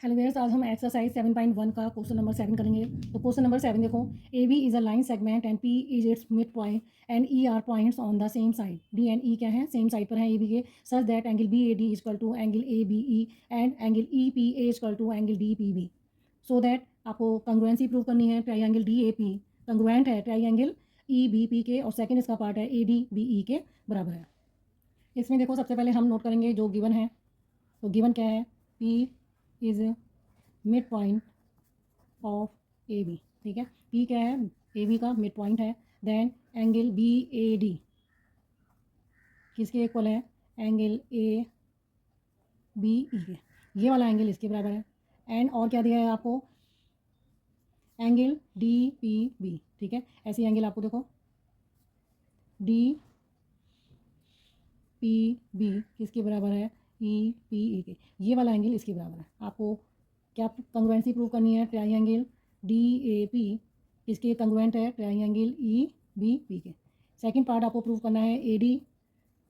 Hello viewers, आज हम exercise 7.1 का क्वेश्चन नंबर 7 करेंगे। तो क्वेश्चन नंबर 7 देखो, A B is a line segment and P is its mid point and E are points on the same side. D and E क्या है, same side पर है ए बी के, such that angle B A D equal to angle A B E and angle E P A equal to angle D P B. So that आपको congruency prove करनी है। Triangle D A P congruent है triangle E B P के, और second इसका part है A D B E के बराबर है। इसमें देखो, सबसे पहले हम नोट करेंगे जो गिवन है। तो गिवन क्या है, P is mid point of A B. ठीक है, पी क्या है, ए बी का मिड पॉइंट है। Then angle B A D किसके इक्वल है, एंगल ए बी ई के, ये वाला एंगल इसके बराबर है। एंड और क्या दिया है आपको, एंगल डी पी बी। ठीक है, ऐसी एंगल आपको देखो डी पी बी किसके बराबर है, ई पी ई के, ये वाला एंगल इसके बराबर है। आपको क्या कंग्रुएंसी प्रूव करनी है, ट्राइंगल डी ए पी किसके कंग्रुएंट है, ट्राइंगल ई बी पी के। सेकंड पार्ट आपको प्रूव करना है ए डी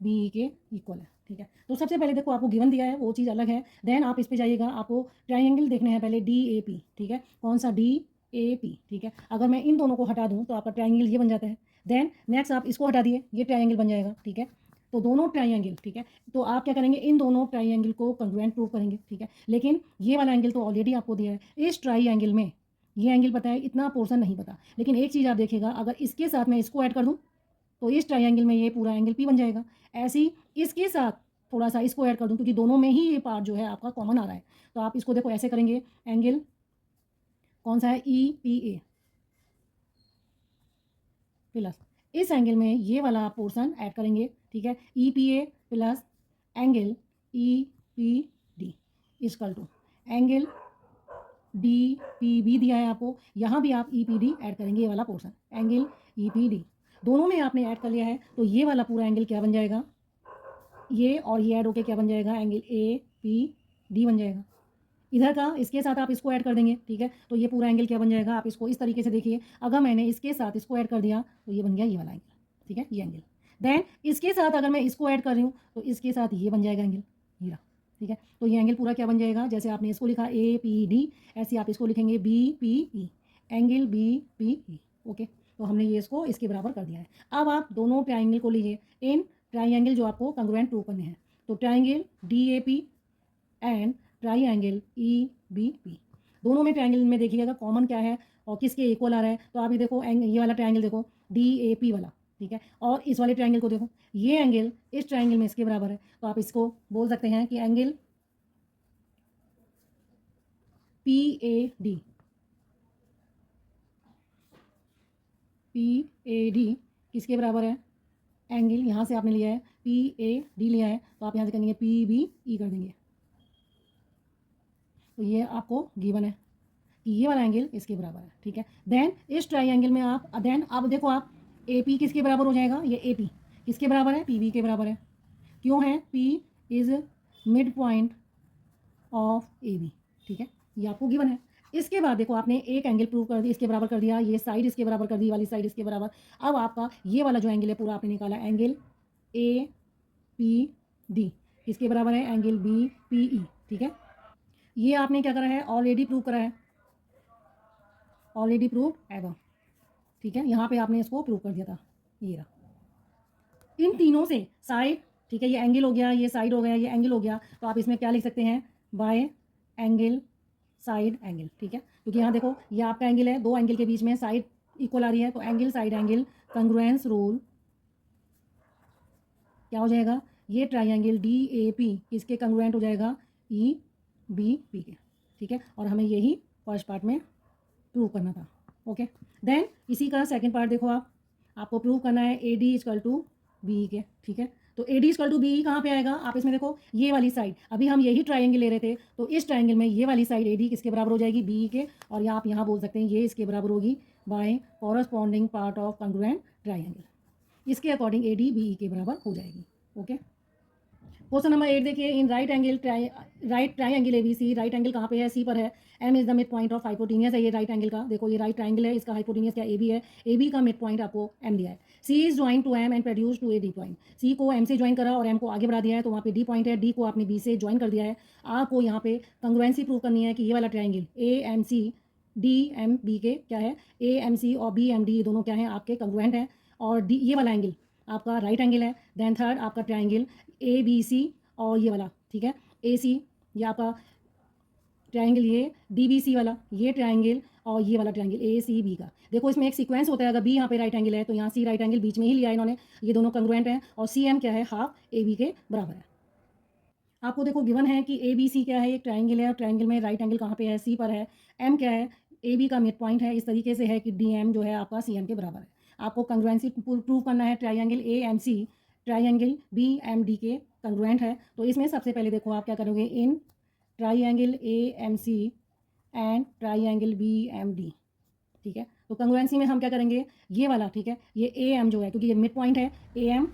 बी ई के इक्वल है। ठीक है, तो सबसे पहले देखो आपको गिवन दिया है, वो चीज़ अलग है। देन आप इस पे जाइएगा, आपको ट्राइंगल देखने हैं पहले डी ए पी। ठीक है, कौन सा, डी ए पी। ठीक है, अगर मैं इन दोनों को हटा दूँ तो आपका ट्राइंगल ये बन जाता है। देन नेक्स्ट आप इसको हटा दिए, ये ट्राइंगल बन जाएगा। ठीक है, तो दोनों ट्राइंगल, ठीक है, तो आप क्या करेंगे, इन दोनों ट्राइंगल को कंग्रुएंट प्रूव करेंगे। ठीक है, लेकिन ये वाला एंगल तो ऑलरेडी आपको दिया है। इस ट्राइंगल में ये एंगल पता है, इतना पोर्शन नहीं पता। लेकिन एक चीज़ आप देखिएगा, अगर इसके साथ मैं इसको ऐड कर दूँ तो इस ट्राइंगल में ये पूरा एंगल पी बन जाएगा। ऐसी इसके साथ थोड़ा सा इसको ऐड कर दूँ, क्योंकि दोनों में ही ये पार्ट जो है आपका कॉमन आ रहा है। तो आप इसको देखो ऐसे करेंगे, एंगल कौन सा है, ई पी ए प्लस इस एंगल में ये वाला पोर्शन ऐड करेंगे। ठीक है, E P A plus angle E P D equal to angle D P B दिया है आपको, यहाँ भी आप ई पी डी ऐड करेंगे, ये वाला portion angle E P D दोनों में आपने ऐड कर लिया है। तो ये वाला पूरा एंगल क्या बन जाएगा, ये और ये ऐड होके क्या बन जाएगा, एंगल ए पी डी बन जाएगा। इधर का इसके साथ आप इसको ऐड कर देंगे। ठीक है, तो ये पूरा एंगल क्या बन जाएगा, आप इसको इस तरीके से देखिए, अगर मैंने इसके साथ इसको ऐड कर दिया तो ये बन गया ये वाला एंगल। ठीक है, ये एंगल। देन इसके साथ अगर मैं इसको ऐड कर रही हूँ तो इसके साथ ये बन जाएगा एंगल, ये रहा। ठीक है, तो ये एंगल पूरा क्या बन जाएगा, जैसे आपने इसको लिखा ए पी डी, ऐसे आप इसको लिखेंगे B P E, angle B P E. Okay, तो हमने ये इसको इसके बराबर कर दिया है। अब आप दोनों ट्राइंगल को लीजिए, इन ट्राइंगल जो आपको कंग्रुएंट प्रूव करने हैं। तो triangle D A P and triangle E B P, दोनों में ट्राइंगल में देखिएगा कॉमन क्या है और किसके इक्वल आ रहा है। तो आप ये देखो, ये वाला ट्राइंगल देखो डी ए पी वाला। ठीक है, और इस वाले ट्राइंगल को देखो, ये एंगल इस ट्राइंगल में इसके बराबर है। तो आप इसको बोल सकते हैं कि angle P A D, P A D किसके बराबर है, एंगल यहाँ से आपने लिया है पी ए डी लिया है, तो आप यहाँ से करेंगे पी बी ई कर देंगे। तो ये आपको गिवन है कि ये वाला एंगल इसके बराबर है। ठीक है, देन इस ट्राइंगल में आप, देन अब देखो आप, ए पी किसके बराबर हो जाएगा, ये ए पी किसके बराबर है, पी बी के बराबर है। क्यों है, P is mid point of A B. ठीक है, ये आपको गिवन है। इसके बाद देखो, आपने एक एंगल प्रूव कर दिया, इसके बराबर कर दिया, ये साइड इसके बराबर कर दी, वाली साइड इसके बराबर। अब आपका ये वाला जो एंगल है पूरा आपने निकाला, एंगल ए पी डी किसके बराबर है, एंगल बी पी ई। ठीक है, ये आपने क्या करा है, ऑलरेडी प्रूव करा है, ऑलरेडी प्रूव एवर। ठीक है, यहाँ पे आपने इसको प्रूव कर दिया था, ये रहा। इन तीनों से साइड, ठीक है, ये एंगल हो गया, ये साइड हो गया, ये एंगल हो गया, तो आप इसमें क्या लिख सकते हैं, बाय एंगल साइड एंगल। ठीक है, क्योंकि यहाँ देखो ये आपका एंगल है, दो एंगल के बीच में साइड इक्वल आ रही है, तो एंगल साइड एंगल कंग्रुएंस रूल क्या हो जाएगा, ये ट्राइंगल डी ए पी किसके कंग्रुएंट हो जाएगा, ई बी पी के। ठीक है, और हमें यही फर्स्ट पार्ट में प्रूव करना था। ओके, देन इसी का सेकंड पार्ट देखो, आपको प्रूव करना है A D equal to B के। ठीक है, तो A D equal to B कहाँ पे आएगा, आप इसमें देखो ये वाली साइड, अभी हम यही ट्राइंगल ले रहे थे, तो इस ट्राइंगल में ये वाली साइड ए डी किसके बराबर हो जाएगी, बी के, और यहाँ आप यहाँ बोल सकते हैं ये इसके बराबर होगी by corresponding part of congruent triangle. इसके according A D B E के बराबर हो जाएगी। ओके, क्वेश्चन नंबर 8 देखिए, in right triangle ABC, right angle कहाँ पे है, सी पर है, M is the mid point of hypotenuse है ये राइट एंगल का, देखो ये राइट ट्राइंगल है, इसका हाइपोटेनियस क्या AB है, AB का मिड पॉइंट आपको एम दिया है, C is join to M and produce to a D point, C को एम से ज्वाइन करा और एम को आगे बढ़ा दिया है, तो वहाँ पे डी पॉइंट है, डी को आपने बी से ज्वाइन कर दिया है, आपको यहाँ पे कंग्रुएंसी प्रूव करनी है कि ये वाला ट्राइंगल AMC DMB के क्या है, AMC और BMD दोनों क्या है आपके कंग्रुएंट हैं, और डी ये वाला एंगल आपका राइट एंगल है। देन थर्ड आपका ट्राइंगल ABC और ये वाला, ठीक है, AC, ये आपका ट्राइंगल, ये DBC वाला, ये ट्राइंगल और ये वाला ट्राइंगल ACB का। देखो इसमें एक सीक्वेंस होता है, अगर B यहाँ पे राइट एंगल है तो यहाँ C राइट एंगल बीच में ही लिया है इन्होंने, ये दोनों कंग्रुएंट हैं, और CM क्या है, हाफ AB के बराबर है। आपको देखो गिवन है कि ABC क्या है, एक ट्राइंगल है, और ट्राइंगल में राइट एंगल कहाँ पे है, C पर है, M क्या है, AB का मिड पॉइंट है, इस तरीके से है कि DM जो है आपका CM के बराबर है। आपको कंग्रुएंसी प्रूव करना है, ट्राइंगल AMC ट्राइंगल BMD के कंग्रुएंट है, तो इसमें सबसे पहले देखो आप क्या करोगे, in triangle AMC and triangle BMD, ठीक है, तो कंग्रुएंसी में हम क्या करेंगे, ये वाला, ठीक है, ये AM जो है, क्योंकि ये मिड पॉइंट है, AM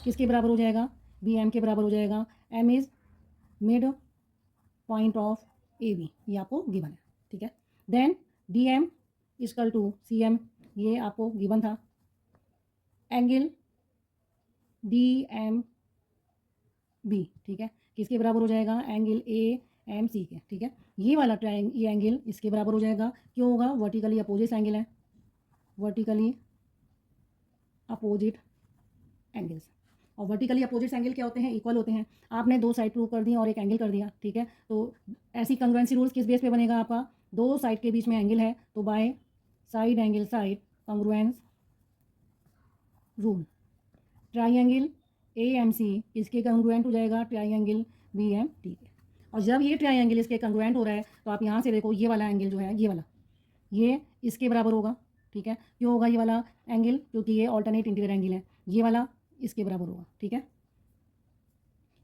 किसके बराबर हो जाएगा, BM के बराबर हो जाएगा, M is mid point of AB, ये आपको गिवन है, ठीक है। Then DM equal to CM, ये आपको गिवन था, एंगल DMB, ठीक है, किसके बराबर हो जाएगा, एंगल AMC के, ठीक है, ये वाला ये एंगल इसके बराबर हो जाएगा, क्यों होगा, वर्टिकली अपोजिट एंगल है, वर्टिकली अपोजिट एंगल्स, और वर्टिकली अपोजिट एंगल क्या होते हैं, इक्वल होते हैं। आपने दो साइड प्रूव कर दी और एक एंगल कर दिया, ठीक है, तो ऐसी कंग्रुएंसी रूल्स किस बेस पे बनेगा आपका, दो साइड के बीच में एंगल है तो by side angle side congruence rule, triangle AMC इसके कंग्रुएंट हो जाएगा ट्राइंगल BMD के, और जब ये ट्राइंगल इसके कंग्रुएंट हो रहा है तो आप यहाँ से देखो ये वाला एंगल जो है, ये वाला, ये इसके बराबर होगा, ठीक है, क्यों होगा ये वाला एंगल, क्योंकि ये ऑल्टरनेट इंटीरियर एंगल है, ये वाला इसके बराबर होगा, ठीक है,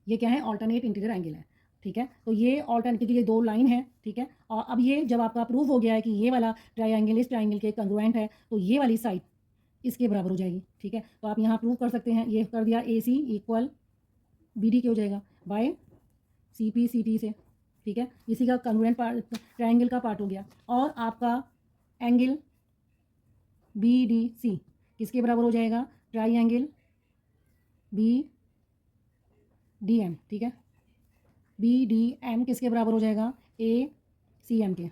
ये क्या है, ऑल्टरनेट इंटीरियर एंगल है, ठीक है, तो ये ऑल्टरनेट, क्योंकि ये दो लाइन है, ठीक है, और अब ये जब आपका प्रूफ हो गया है कि ये वाला ट्राइंगल इस ट्राइंगल के कंग्रुएंट है, तो ये वाली साइड इसके बराबर हो जाएगी, ठीक है, तो आप यहाँ प्रूव कर सकते हैं, ये कर दिया AC इक्वल BD के हो जाएगा बाय CP CT से, ठीक है, इसी का कंग्रुएंट पार्ट ट्राइंगल का पार्ट हो गया, और आपका एंगल BDC किसके बराबर हो जाएगा, ट्राइंगल BDM, ठीक है, BDM किसके बराबर हो जाएगा, ACM के,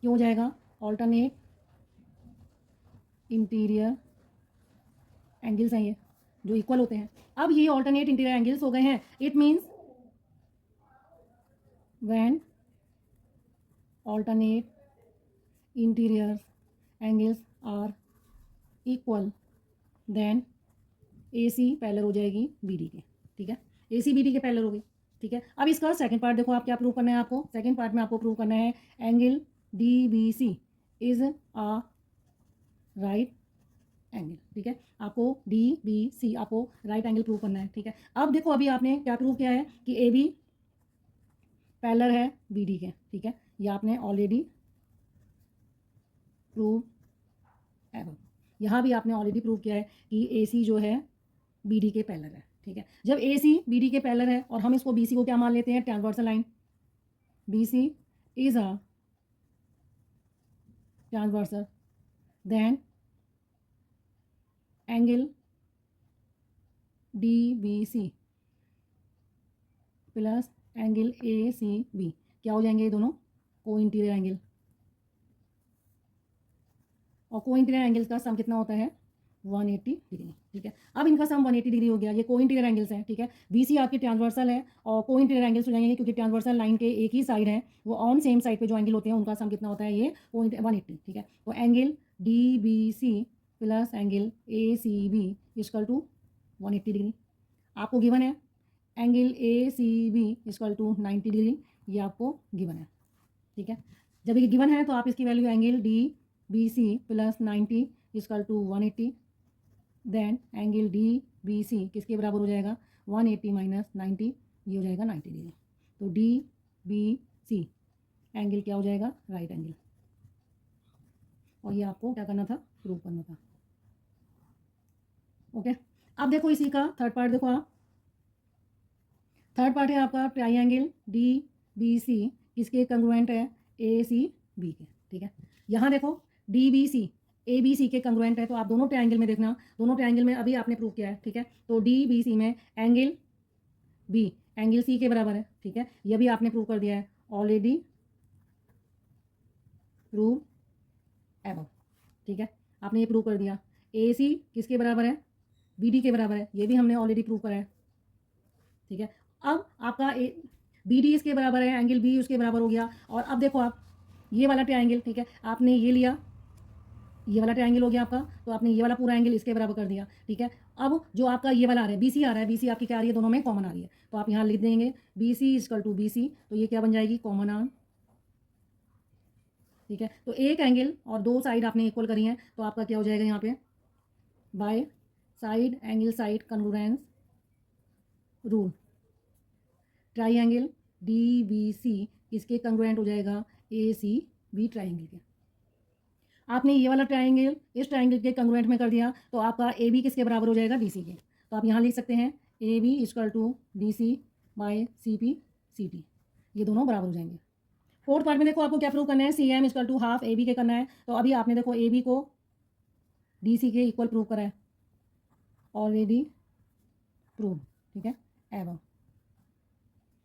क्यों हो जाएगा, ऑल्टरनेट इंटीरियर एंगल्स हैं ये जो इक्वल होते हैं। अब ये ऑल्टरनेट इंटीरियर एंगल्स हो गए हैं, it means when alternate interior angles are equal then AC parallel हो जाएगी BD के, ठीक है, AC BD के पैरेलल हो गई, ठीक है। अब इसका सेकंड पार्ट देखो, आप क्या प्रूव करना है, आपको सेकंड पार्ट में आपको प्रूव करना है angle DBC is a right angle, ठीक है, आपको DBC आपको राइट एंगल प्रूव करना है, ठीक है। अब देखो अभी आपने क्या प्रूव किया है कि AB पैरेलल है BD के, ठीक है, ये आपने ऑलरेडी प्रूव एवं यहाँ भी आपने ऑलरेडी प्रूव किया है कि AC जो है BD के पैरेलल है, ठीक है। जब AC BD के पैरेलल है और हम इसको BC को क्या मान लेते हैं, transversal line, BC is a transversal, then angle DBC plus angle ACB क्या हो जाएंगे, ये दोनों को इंटीरियर एंगल, और को इंटीरियर एंगल्स का सम कितना होता है, 180 डिग्री, ठीक है। अब इनका सम 180 डिग्री हो गया, ये को इंटीरियर एंगल्स हैं, ठीक है, BC आपकी ट्रांसवर्सल है और को इंटीरियर एंगल्स हो जाएंगे क्योंकि ट्रांसवर्सल लाइन के एक ही साइड है, वो ऑन सेम साइड पे जो एंगल होते हैं उनका सम कितना होता है, ये 180, ठीक है, तो angle DBC plus angle ACB equal to 180 degree, आपको गिवन है angle ACB equal to 90 degree, ये आपको गिवन है, ठीक है। जब ये गिवन है तो आप इसकी value angle DBC plus 90 equal to 180, then angle DBC किसके बराबर हो जाएगा, 180 माइनस 90, ये हो जाएगा 90 डिग्री, तो DBC एंगल क्या हो जाएगा, राइट एंगल, और ये आपको क्या करना था, प्रूव करना था, ओके। अब देखो इसी का थर्ड पार्ट देखो आप, थर्ड पार्ट है आपका ट्राइंगल डी बी सी किसके कंग्रुएंट है, ए सी बी के, ठीक है। यहाँ देखो D B C A B C के कंग्रुएंट है, तो आप दोनों ट्राइंगल में देखना, दोनों ट्राइंगल में अभी आपने प्रूव किया है, ठीक है। तो डी बी सी में एंगल बी एंगल सी के बराबर है, ठीक है। ये भी आपने प्रूव कर दिया है, ऑलरेडी प्रूव एबव, ठीक है। आपने ये प्रूव कर दिया। ए सी किसके बराबर है, बी डी के बराबर है, ये भी हमने ऑलरेडी प्रूव करा है, ठीक है। अब आपका बी डी इसके बराबर है, एंगल बी उसके बराबर हो गया। और अब देखो आप ये वाला ट्रायंगल, ठीक है, आपने ये लिया, ये वाला ट्रायंगल हो गया आपका, तो आपने ये वाला पूरा एंगल इसके बराबर कर दिया, ठीक है। अब जो आपका ये वाला आ रहा है, बी सी आ रहा है, बी सी आपकी क्या आ रही है, दोनों में कॉमन आ रही है, तो आप यहाँ लिख देंगे B C equal to B C, तो ये क्या बन जाएगी, कॉमन आर्म, ठीक है। तो एक एंगल और दो साइड आपने इक्वल करी हैं, तो आपका क्या हो जाएगा यहाँ पे, by side angle side congruence rule, triangle D B C किसके कंग्रुएंट हो जाएगा, ए सी बी ट्राइंगल के। आपने ये वाला ट्राइंगल इस ट्राइंगल के कंग्रुएंट में कर दिया, तो आपका ए बी किसके बराबर हो जाएगा, डी सी के। तो आप यहाँ लिख सकते हैं A B equal to D C by C P C T, ये दोनों बराबर हो जाएंगे। फोर्थ पार्ट में देखो आपको क्या प्रूव करना है, C M equal to half A B के करना है। तो अभी आपने देखो ए बी को डी सी के इक्वल प्रूव करा है, ऑलरेडी प्रूव, ठीक है, एवं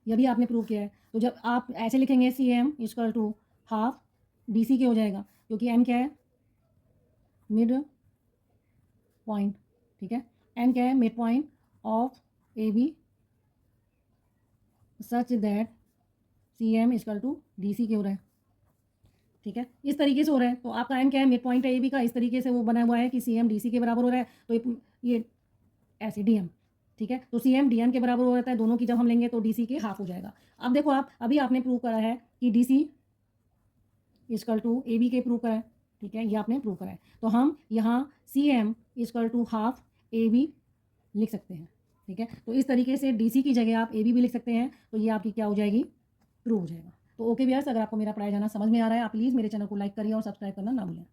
यह भी आपने प्रूव किया है। तो जब आप ऐसे लिखेंगे C M equal to half D C के हो जाएगा, क्योंकि एम क्या है, मिड पॉइंट, ठीक है। एन क्या है, mid point of A B such that C M equal to D C के हो रहा है, ठीक है, इस तरीके से हो रहा है। तो आपका एम क्या है, मिड पॉइंट है ए बी का, इस तरीके से वो बना हुआ है कि सी एम डी सी के बराबर हो रहा है, तो ये ऐसे डी एम, ठीक है। तो सी एम डी एम के बराबर हो जाता है, दोनों की जब हम लेंगे तो डी सी के हाफ हो जाएगा। अब देखो आप अभी आपने प्रूव करा है कि D C equal to A B के प्रूव करा है, ठीक है, ये आपने प्रूव करा है। तो हम यहाँ C M equal to half A B लिख सकते हैं, ठीक है। तो इस तरीके से डी सी की जगह आप ए बी भी लिख सकते हैं, तो ये आपकी क्या हो जाएगी, प्रूव हो जाएगा। तो ओके व्यूअर्स, अगर आपको मेरा पढ़ाया जाना समझ में आ रहा है, आप प्लीज़ मेरे चैनल को लाइक करिए और सब्सक्राइब करना ना भूलें।